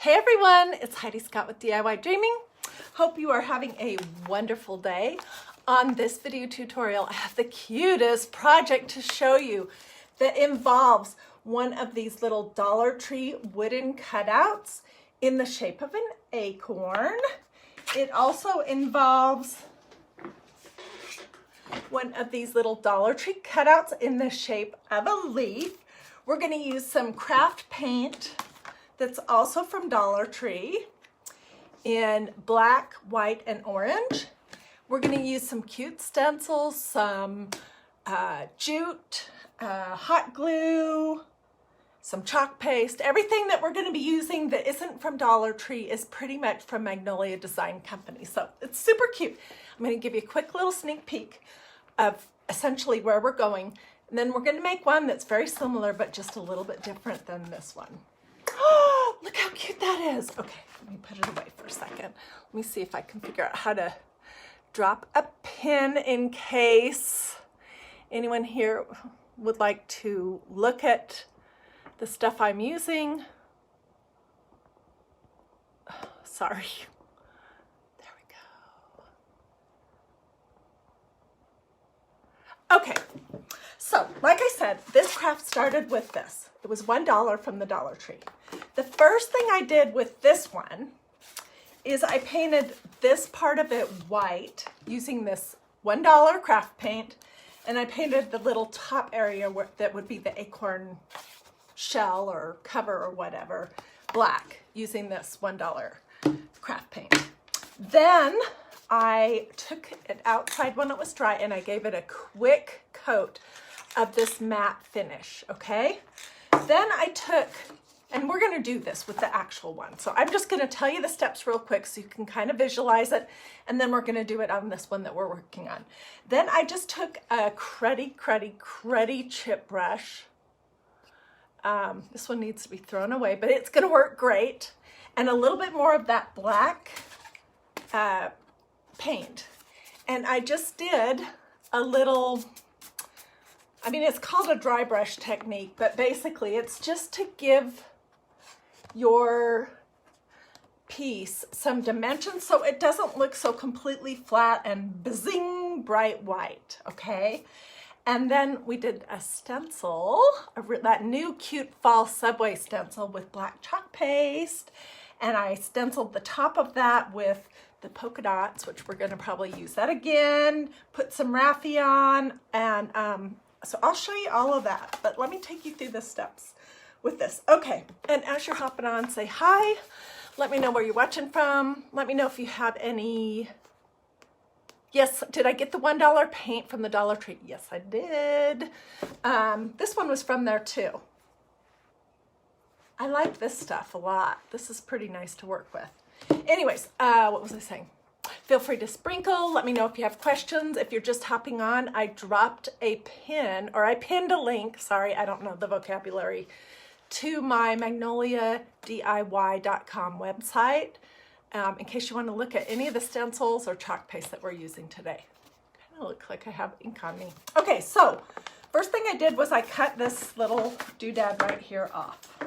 Hey everyone, it's Hiedi Scott with DIY Hope you are having a wonderful day. On this video tutorial, I have the cutest project to show you that involves one of these little Dollar Tree wooden cutouts in the shape of an acorn. It also involves one of these little Dollar Tree cutouts in the shape of a leaf. We're going to use some craft paint that's also from Dollar Tree in black, white, and orange. We're going to use some cute stencils, some jute, hot glue, some chalk paste. Everything that we're going to be using that isn't from Dollar Tree is pretty much from Magnolia Design Company. So it's super cute. I'm going to give you a quick little sneak peek of essentially where we're going. And then we're going to make one that's very similar, but just a little bit different than this one. Oh, look how cute that is. Okay, let me put it away for a second. Let me see if I can figure out how to drop a pin in case anyone here would like to look at the stuff I'm using. Oh, sorry. There we go. Okay, so like I said, this craft started with this. It was $1 from the Dollar Tree. The first thing I did with this one is I painted this part of it white using this $1 craft paint, and I painted the little top area where that would be the acorn shell or cover or whatever black using this $1 craft paint. Then I took it outside when it was dry and I gave it a quick coat of this matte finish, okay? Then I took, and we're going to do this with the actual one. So I'm just going to tell you the steps real quick so you can kind of visualize it. And then we're going to do it on this one that we're working on. Then I just took a cruddy chip brush. This one needs to be thrown away, but it's going to work great. And a little bit more of that black paint. And I just did a little, I mean, it's called a dry brush technique, but basically it's just to give your piece some dimension so it doesn't look so completely flat and bazing bright white, okay? And then we did a stencil, that new cute fall subway stencil with black chalk paste, and I stenciled the top of that with the polka dots, which we're gonna probably use that again, put some raffia, and so I'll show you all of that, but let me take you through the steps with this. Okay, and as you're hopping on, say hi. Let me know where you're watching from. Let me know if you have any. Yes, did I get the $1 paint from the Dollar Tree? Yes, I did. This one was from there too. I like this stuff a lot. This is pretty nice to work with. Anyways, what was I saying? Feel free to sprinkle. Let me know if you have questions. If you're just hopping on, I dropped a pin, or I pinned a link, sorry, I don't know the vocabulary, to my magnoliadiy.com website in case you want to look at any of the stencils or chalk paste that we're using today. Kind of look like I have ink on me. Okay, so first thing I did was I cut this little doodad right here off.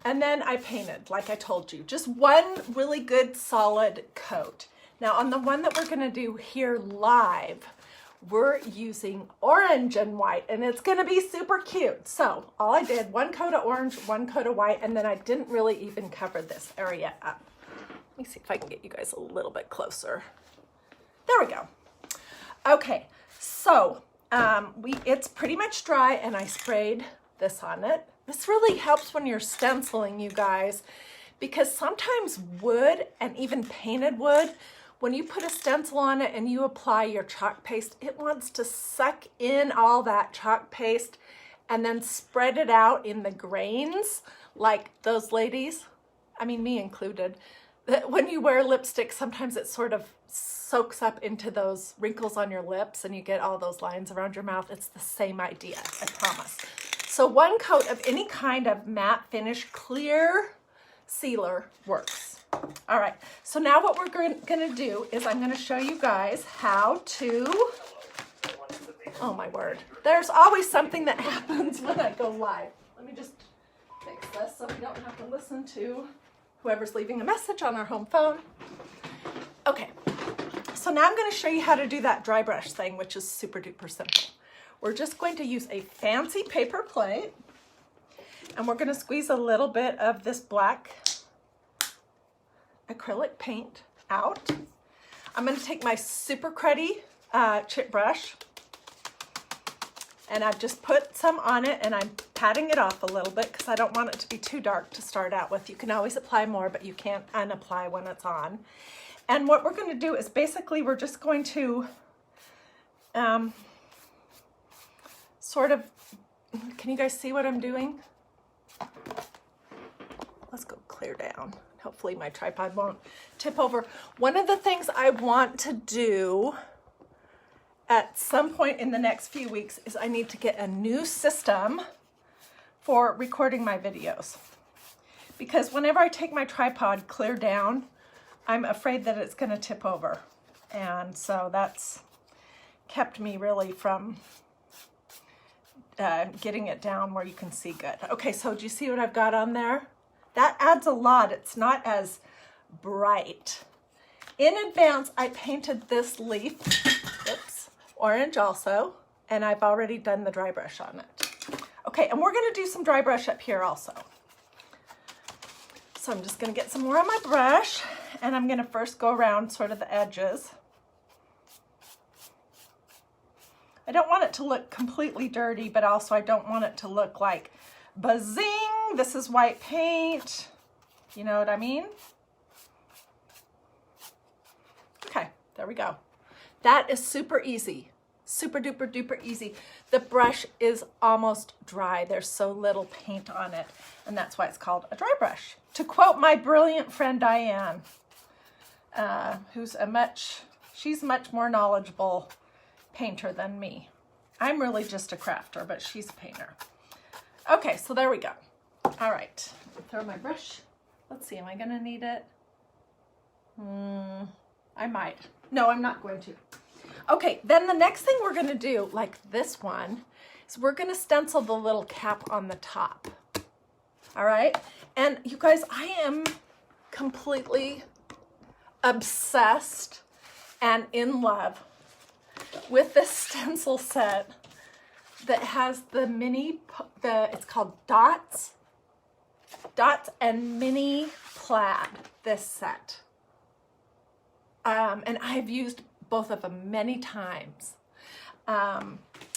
And then I painted, like I told you, just one really good solid coat. Now on the one that we're gonna do here live, we're using orange and white, and it's gonna be super cute. So all I did, one coat of orange, one coat of white, and then I didn't really even cover this area up. Let me see if I can get you guys a little bit closer. There we go. Okay, so it's pretty much dry, and I sprayed this on it. This really helps when you're stenciling, you guys, because sometimes wood, and even painted wood, when you put a stencil on it and you apply your chalk paste, it wants to suck in all that chalk paste and then spread it out in the grains, like those ladies, I mean me included. When you wear lipstick, sometimes it sort of soaks up into those wrinkles on your lips and you get all those lines around your mouth. It's the same idea, I promise. So one coat of any kind of matte finish clear sealer works. All right, so now what we're gonna do is I'm gonna show you guys how to, oh my word, there's always something that happens when I go live. Let me just fix this so we don't have to listen to whoever's leaving a message on our home phone. Okay, so now I'm going to show you how to do that dry brush thing, which is super duper simple. We're just going to use a fancy paper plate, and we're going to squeeze a little bit of this black acrylic paint out. I'm going to take my super cruddy chip brush, and I've just put some on it, and I'm patting it off a little bit because I don't want it to be too dark to start out with. You can always apply more, but you can't unapply when it's on. And what we're going to do is basically we're just going to sort of, can you guys see what I'm doing? Let's go clear down. Hopefully my tripod won't tip over. One of the things I want to do at some point in the next few weeks is I need to get a new system for recording my videos. Because whenever I take my tripod clear down, I'm afraid that it's going to tip over. And so that's kept me really from getting it down where you can see good. Okay, so do you see what I've got on there? That adds a lot. It's not as bright. In advance, I painted this leaf, oops, orange also, and I've already done the dry brush on it. Okay, and we're gonna do some dry brush up here also. So I'm just gonna get some more on my brush, and I'm gonna first go around sort of the edges. I don't want it to look completely dirty, but also I don't want it to look like, bazing, this is white paint. You know what I mean? Okay, there we go. That is super easy, super duper duper easy. The brush is almost dry. There's so little paint on it, and that's why it's called a dry brush. To quote my brilliant friend Diane, who's she's much more knowledgeable painter than me. I'm really just a crafter, but she's a painter. Okay, so there we go. All right, throw my brush. Let's see, am I gonna need it? I might. No, I'm not going to. Okay, then the next thing we're gonna do, like this one, is we're gonna stencil the little cap on the top. All right, and you guys, I am completely obsessed and in love with this stencil set that has the mini, it's called Dots and Mini Plaid, this set. And I've used both of them many times.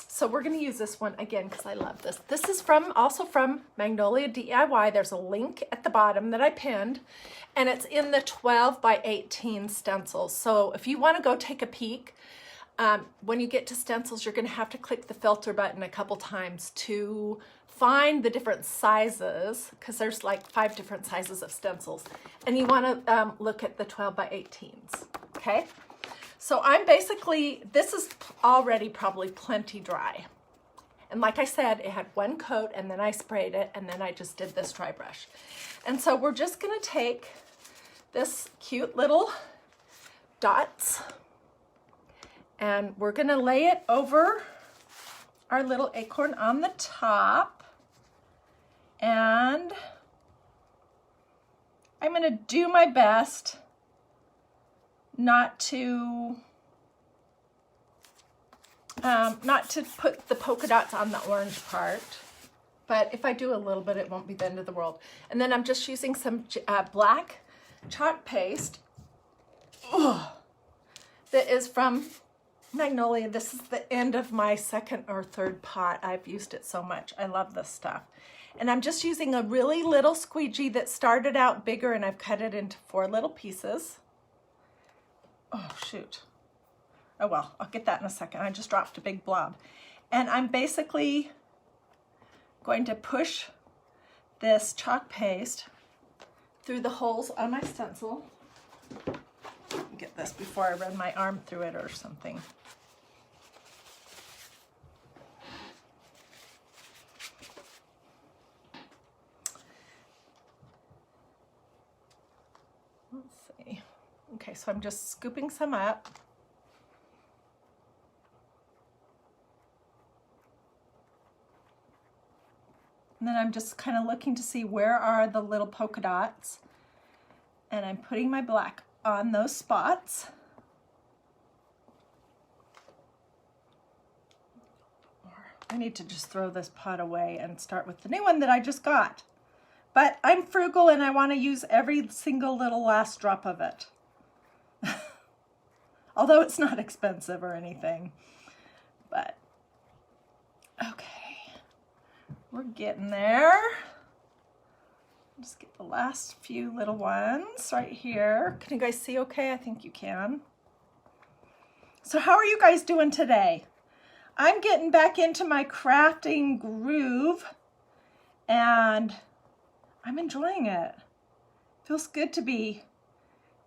So we're gonna use this one again because I love this. This is also from Magnolia DIY. There's a link at the bottom that I pinned, and it's in the 12 by 18 stencils. So if you wanna go take a peek, when you get to stencils, you're gonna have to click the filter button a couple times to find the different sizes, because there's like 5 different sizes of stencils. And you wanna look at the 12 by 18s, okay? So I'm basically, this is already probably plenty dry. And like I said, it had one coat, and then I sprayed it, and then I just did this dry brush. And so we're just gonna take this cute little dots, and we're gonna lay it over our little acorn on the top. And I'm gonna do my best not to put the polka dots on the orange part, but if I do a little bit, it won't be the end of the world. And then I'm just using some black chalk paste that is from Magnolia. This is the end of my second or third pot. I've used it so much. I love this stuff. And I'm just using a really little squeegee that started out bigger, and I've cut it into 4 little pieces. Oh, shoot. Oh, well, I'll get that in a second. I just dropped a big blob. And I'm basically going to push this chalk paste through the holes on my stencil. Let me get this before I run my arm through it or something. Let's see. Okay, so I'm just scooping some up. And then I'm just kind of looking to see where are the little polka dots. And I'm putting my black on those spots. I need to just throw this pot away and start with the new one that I just got. But I'm frugal and I want to use every single little last drop of it. Although it's not expensive or anything. But, okay. We're getting there. Just get the last few little ones right here. Can you guys see okay? I think you can. So how are you guys doing today? I'm getting back into my crafting groove and I'm enjoying it. Feels good to be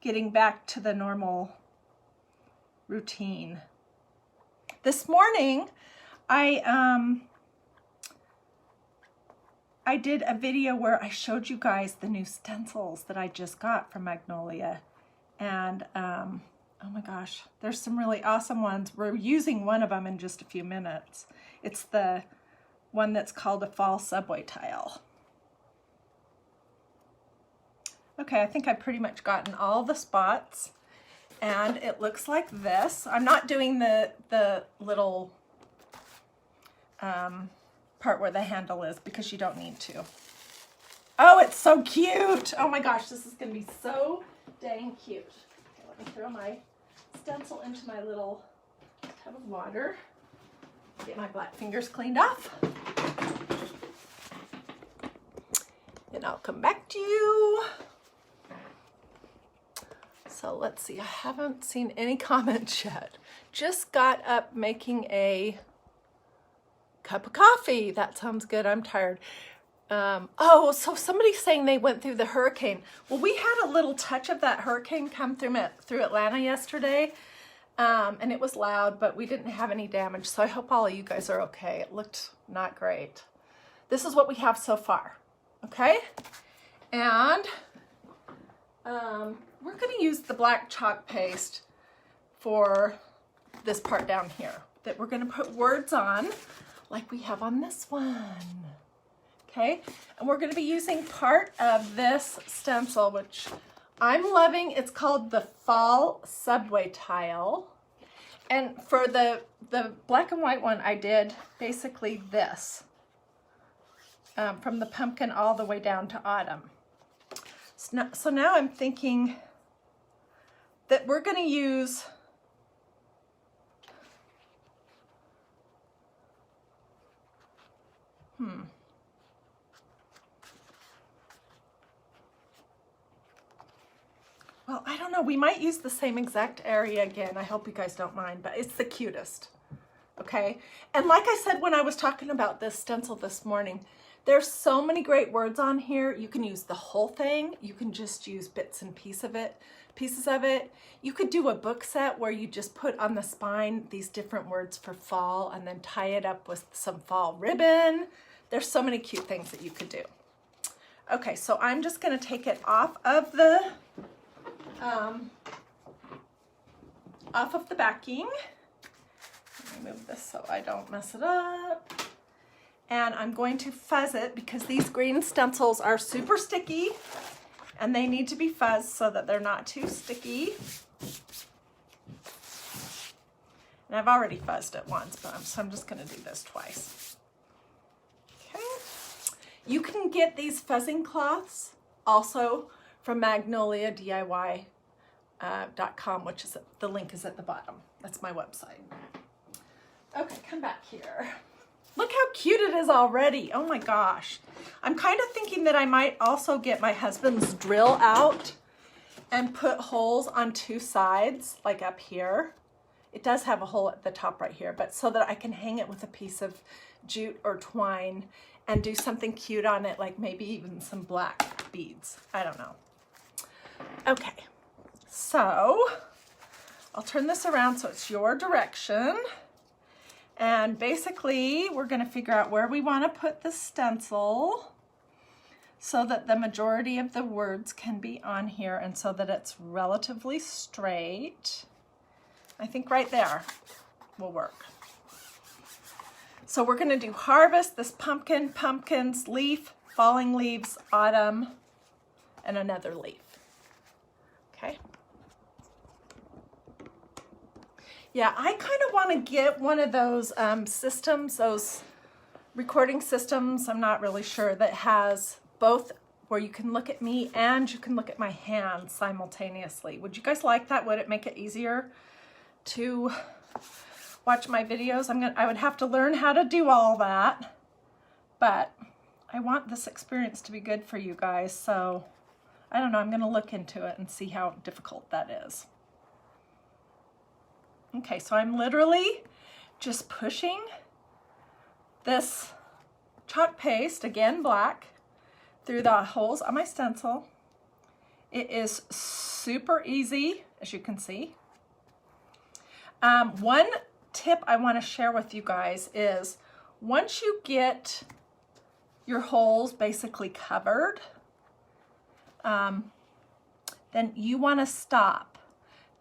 getting back to the normal routine. This morning, I did a video where I showed you guys the new stencils that I just got from Magnolia. And oh my gosh, there's some really awesome ones. We're using one of them in just a few minutes. It's the one that's called a fall subway tile. Okay, I think I've pretty much gotten all the spots. And it looks like this. I'm not doing the little part where the handle is because you don't need to. Oh, it's so cute. Oh my gosh, this is gonna be so dang cute. Okay, let me throw my stencil into my little tub of water. Get my black fingers cleaned off. And I'll come back to you. So let's see, I haven't seen any comments yet. Just got up making a cup of coffee. That sounds good, I'm tired. Oh, so somebody's saying they went through the hurricane. Well, we had a little touch of that hurricane come through Atlanta yesterday. And it was loud, but we didn't have any damage. So I hope all of you guys are okay. It looked not great. This is what we have so far, okay? And we're gonna use the black chalk paste for this part down here that we're gonna put words on like we have on this one. Okay, and we're gonna be using part of this stencil, which I'm loving. It's called the Fall Subway Tile. And for the black and white one, I did basically this, from the pumpkin all the way down to autumn. So now I'm thinking that we're gonna use well, I don't know, we might use the same exact area again. I hope you guys don't mind, but it's the cutest, okay? And like I said when I was talking about this stencil this morning, there's so many great words on here. You can use the whole thing. You can just use bits and pieces of it. You could do a book set where you just put on the spine these different words for fall and then tie it up with some fall ribbon. There's so many cute things that you could do. Okay, so I'm just gonna take it off of the backing. Remove this so I don't mess it up. And I'm going to fuzz it because these green stencils are super sticky and they need to be fuzzed so that they're not too sticky. And I've already fuzzed it once, but so I'm just gonna do this twice. Okay. You can get these fuzzing cloths also from Magnolia DIY.com, which is, the link is at the bottom. That's my website. Okay, come back here. Look how cute it is already. Oh my gosh. I'm kind of thinking that I might also get my husband's drill out and put holes on two sides, like up here. It does have a hole at the top right here, but so that I can hang it with a piece of jute or twine and do something cute on it, like maybe even some black beads. I don't know. Okay, so I'll turn this around so it's your direction. And basically, we're going to figure out where we want to put the stencil so that the majority of the words can be on here and so that it's relatively straight. I think right there will work. So we're gonna do harvest, this pumpkin, pumpkins, leaf, falling leaves, autumn, and another leaf. Okay. Yeah, I kind of want to get one of those systems, those recording systems, I'm not really sure, that has both where you can look at me and you can look at my hands simultaneously. Would you guys like that? Would it make it easier to watch my videos? I would have to learn how to do all that, but I want this experience to be good for you guys, so I don't know, I'm gonna look into it and see how difficult that is. Okay, so I'm literally just pushing this chalk paste, again black, through the holes on my stencil. It is super easy, as you can see. One tip I want to share with you guys is once you get your holes basically covered, then you want to stop.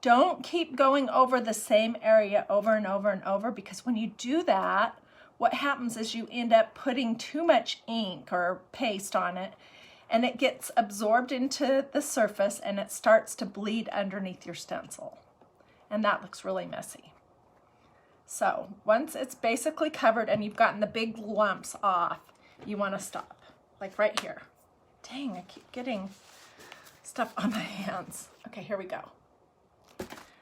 Don't keep going over the same area over and over and over, because when you do that, what happens is you end up putting too much ink or paste on it, and it gets absorbed into the surface and it starts to bleed underneath your stencil. And that looks really messy. So once it's basically covered and you've gotten the big lumps off, you want to stop, like right here. Dang, I keep getting stuff on my hands. Okay, here we go.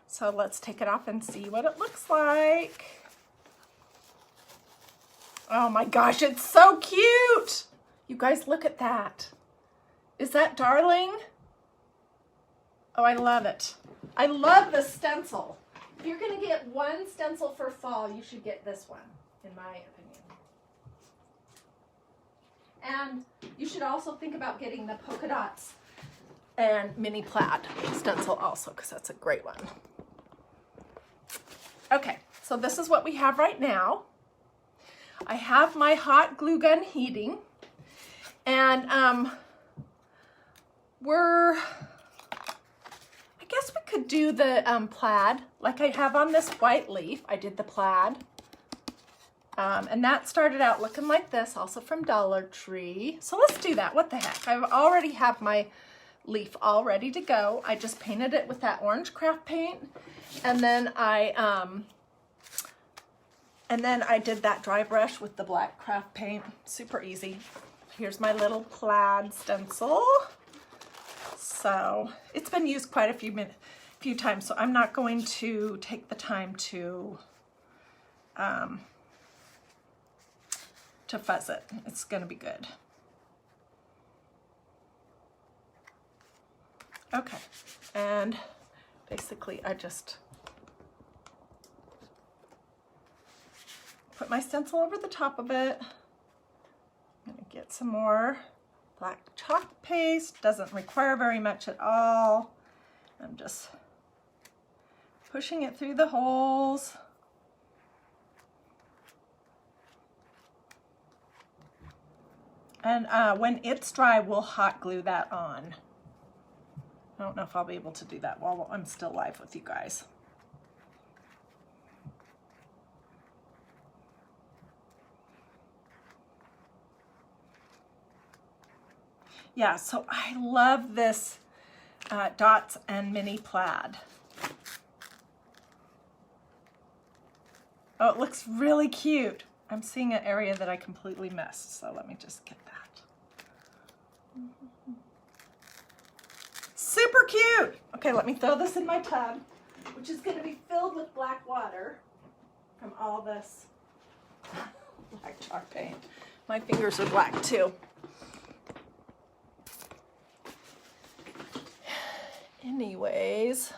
So let's take it off and see what it looks like. Oh my gosh, it's so cute. You guys, look at that. Is that darling? Oh, I love it. I love the stencil. If you're gonna get one stencil for fall, you should get this one, in my opinion. And you should also think about getting the polka dots and mini plaid stencil also, because that's a great one. Okay, so this is what we have right now. I have my hot glue gun heating, and I guess we could do the plaid like I have on this white leaf. I did the plaid, and that started out looking like this, also from Dollar Tree. So let's do that. What the heck? I already have my leaf all ready to go. I just painted it with that orange craft paint, and then I did that dry brush with the black craft paint. Super easy. Here's my little plaid stencil. So it's been used quite a few times, so I'm not going to take the time to fuzz it. It's going to be good. Okay, and basically I just put my stencil over the top of it. I'm gonna get some more black chalk paste. Doesn't require very much at all. I'm just pushing it through the holes. And when it's dry, we'll hot glue that on. I don't know if I'll be able to do that while I'm still live with you guys. Yeah, so I love this dots and mini plaid. Oh, it looks really cute. I'm seeing an area that I completely missed, so let me just get that. Super cute. Okay, let me throw this in my tub, which is going to be filled with black water from all this black chalk paint. My fingers are black too. Anyways,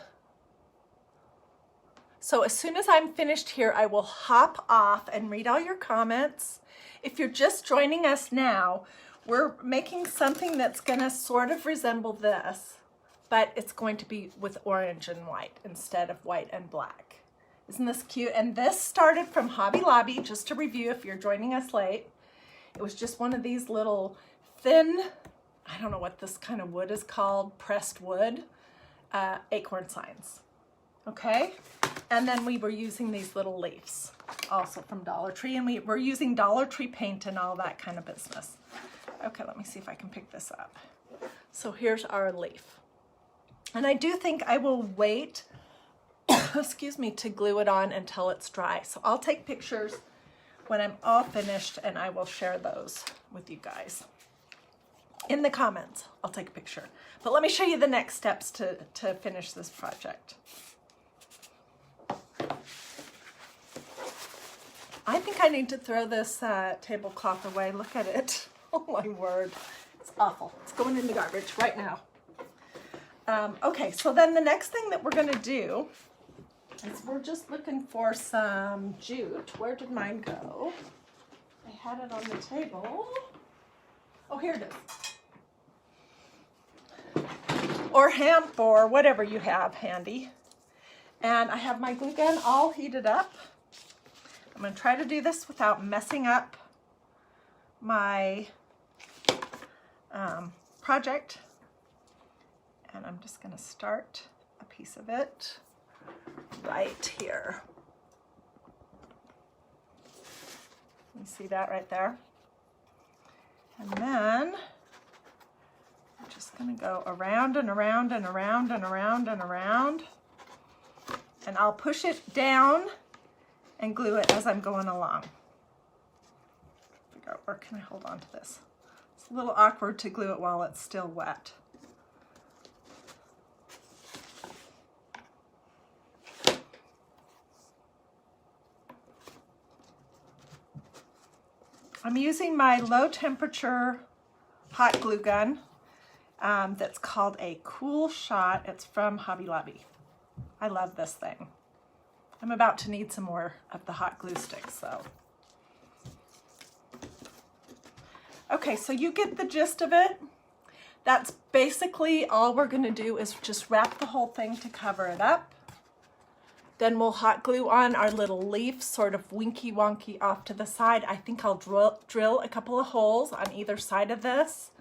so as soon as I'm finished here, I will hop off and read all your comments. If you're just joining us now, we're making something that's gonna sort of resemble this, but it's going to be with orange and white instead of white and black. Isn't this cute? And this started from Hobby Lobby, just to review if you're joining us late. It was just one of these little thin, I don't know what this kind of wood is called, pressed wood, acorn signs. Okay, And then we were using these little leaves also from Dollar Tree, and we were using Dollar Tree paint and all that kind of business. Okay, let me see if I can pick this up. So here's our leaf. And I do think I will wait, excuse me, to glue it on until it's dry. So I'll take pictures when I'm all finished and I will share those with you guys. In the comments, I'll take a picture. But let me show you the next steps to finish this project. I think I need to throw this tablecloth away. Look at it. Oh my word. It's awful. It's going in the garbage right now. Okay, so then the next thing that we're gonna do is we're just looking for some jute. Where did mine go? I had it on the table. Oh, here it is. Or hemp or whatever you have handy. And I have my glue gun all heated up. I'm going to try to do this without messing up my project. And I'm just going to start a piece of it right here. You see that right there? And then I'm just going to go around and around and around and around and around. And I'll push it down and glue it as I'm going along. Figure out where can I hold on to this. It's a little awkward to glue it while it's still wet. I'm using my low temperature hot glue gun that's called a Cool Shot. It's from Hobby Lobby. I love this thing. I'm about to need some more of the hot glue sticks, so. Okay, so you get the gist of it. That's basically all we're gonna do is just wrap the whole thing to cover it up. Then we'll hot glue on our little leaf, sort of winky wonky off to the side. I think I'll drill a couple of holes on either side of this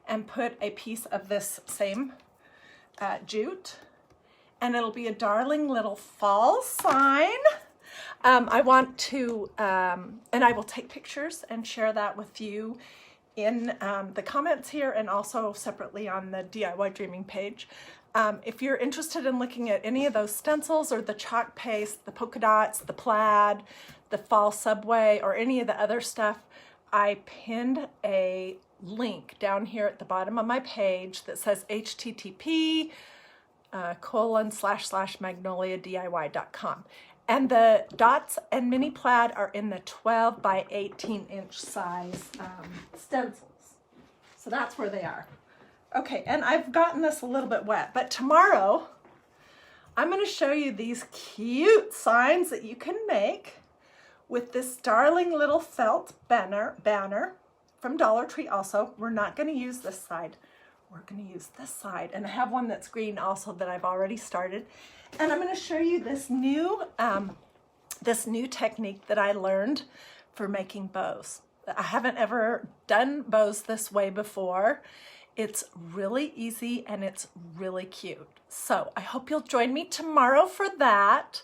and put a piece of this same jute. And it'll be a darling little fall sign. I want to, and I will take pictures and share that with you in the comments here and also separately on the DIY Dreaming page. If you're interested in looking at any of those stencils or the chalk paste, the polka dots, the plaid, the fall subway, or any of the other stuff, I pinned a link down here at the bottom of my page that says http://magnoliadiy.com. And the dots and mini plaid are in the 12 by 18 inch size stencils. So that's where they are. Okay, and I've gotten this a little bit wet, but tomorrow I'm going to show you these cute signs that you can make with this darling little felt banner from Dollar Tree also. We're not going to use this side. We're going to use this side, and I have one that's green also that I've already started. And I'm going to show you this new technique that I learned for making bows. I haven't ever done bows this way before. It's really easy and it's really cute. So I hope you'll join me tomorrow for that.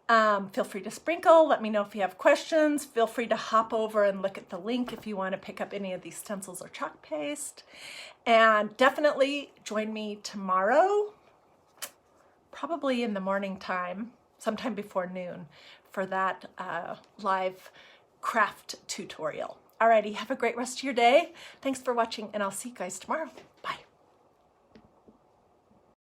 Feel free to sprinkle. Let me know if you have questions. Feel free to hop over and look at the link if you want to pick up any of these stencils or chalk paste. And definitely join me tomorrow, probably in the morning time, sometime before noon, for that live craft tutorial. Alrighty, have a great rest of your day. Thanks for watching, and I'll see you guys tomorrow.